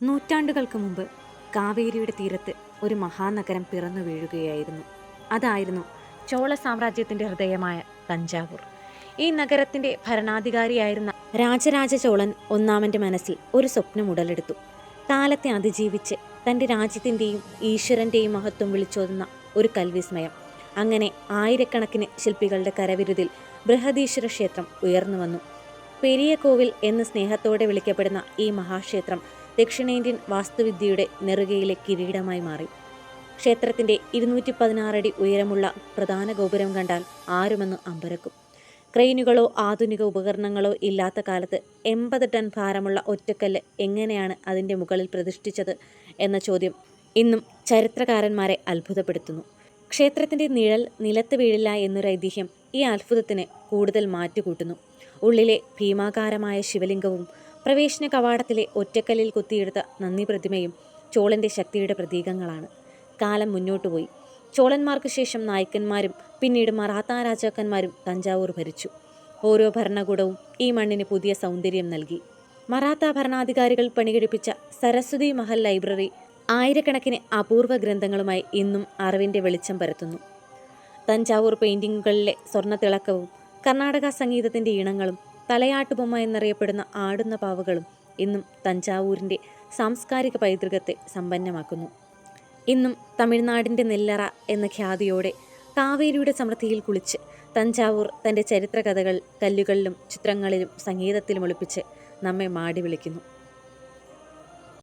നൂറ്റാണ്ടുകൾക്ക് മുമ്പ് കാവേരിയുടെ തീരത്ത് ഒരു മഹാനഗരം പിറന്നു വീഴുകയായിരുന്നു. അതായിരുന്നു ചോള സാമ്രാജ്യത്തിന്റെ ഹൃദയമായ തഞ്ചാവൂർ. ഈ നഗരത്തിന്റെ ഭരണാധികാരിയായിരുന്ന രാജരാജ ചോളൻ ഒന്നാമന്റെ മനസ്സിൽ ഒരു സ്വപ്നം ഉടലെടുത്തു. കാലത്തെ അതിജീവിച്ച് തന്റെ രാജ്യത്തിന്റെയും ഈശ്വരന്റെയും മഹത്വം വിളിച്ചോതുന്ന ഒരു കൽവിസ്മയം. അങ്ങനെ ആയിരക്കണക്കിന് ശില്പികളുടെ കരവിരുതിൽ ബൃഹദീശ്വര ക്ഷേത്രം ഉയർന്നു വന്നു. പെരിയ കോവിൽ എന്ന് സ്നേഹത്തോടെ വിളിക്കപ്പെടുന്ന ഈ മഹാക്ഷേത്രം ദക്ഷിണേന്ത്യൻ വാസ്തുവിദ്യയുടെ നെറുകയിലെ കിരീടമായി മാറി. ക്ഷേത്രത്തിന്റെ 216 അടി ഉയരമുള്ള പ്രധാന ഗോപുരം കണ്ടാൽ ആരുമെന്ന് അമ്പരക്കും. ക്രെയിനുകളോ ആധുനിക ഉപകരണങ്ങളോ ഇല്ലാത്ത കാലത്ത് 80 ടൺ ഭാരമുള്ള ഒറ്റക്കല്ല് എങ്ങനെയാണ് അതിൻ്റെ മുകളിൽ പ്രതിഷ്ഠിച്ചത് എന്ന ചോദ്യം ഇന്നും ചരിത്രകാരന്മാരെ അത്ഭുതപ്പെടുത്തുന്നു. ക്ഷേത്രത്തിന്റെ നിഴൽ നിലത്ത് വീഴില്ല എന്നൊരു ഐതിഹ്യം ഈ അത്ഭുതത്തിന് കൂടുതൽ മാറ്റുകൂട്ടുന്നു. ഉള്ളിലെ ഭീമാകാരമായ ശിവലിംഗവും പ്രവേശന കവാടത്തിലെ ഒറ്റക്കല്ലിൽ കൊത്തിയെടുത്ത നന്ദി പ്രതിമയും ചോളന്റെ ശക്തിയുടെ പ്രതീകങ്ങളാണ്. കാലം മുന്നോട്ടുപോയി. ചോളന്മാർക്ക് ശേഷം നായ്ക്കന്മാരും പിന്നീട് മറാത്ത രാജാക്കന്മാരും തഞ്ചാവൂർ ഭരിച്ചു. ഓരോ ഭരണകൂടവും ഈ മണ്ണിന് പുതിയ സൗന്ദര്യം നൽകി. മറാത്ത ഭരണാധികാരികൾ പണികഴിപ്പിച്ച സരസ്വതി മഹൽ ലൈബ്രറി ആയിരക്കണക്കിന് അപൂർവ ഗ്രന്ഥങ്ങളുമായി ഇന്നും അറിവിൻ്റെ വെളിച്ചം പരത്തുന്നു. തഞ്ചാവൂർ പെയിൻറ്റിങ്ങുകളിലെ സ്വർണ്ണത്തിളക്കവും കർണാടക സംഗീതത്തിൻ്റെ ഈണങ്ങളും തലയാട്ടുബൊമ്മ എന്നറിയപ്പെടുന്ന ആടുന്ന പാവകളും ഇന്നും തഞ്ചാവൂരിൻ്റെ സാംസ്കാരിക പൈതൃകത്തെ സമ്പന്നമാക്കുന്നു. ഇന്നും തമിഴ്നാടിൻ്റെ നെല്ലറ എന്ന ഖ്യാതിയോടെ കാവേരിയുടെ സമൃദ്ധിയിൽ കുളിച്ച് തഞ്ചാവൂർ തൻ്റെ ചരിത്രകഥകൾ കല്ലുകളിലും ചിത്രങ്ങളിലും സംഗീതത്തിലും ഒളിപ്പിച്ച് നമ്മെ മാടി വിളിക്കുന്നു.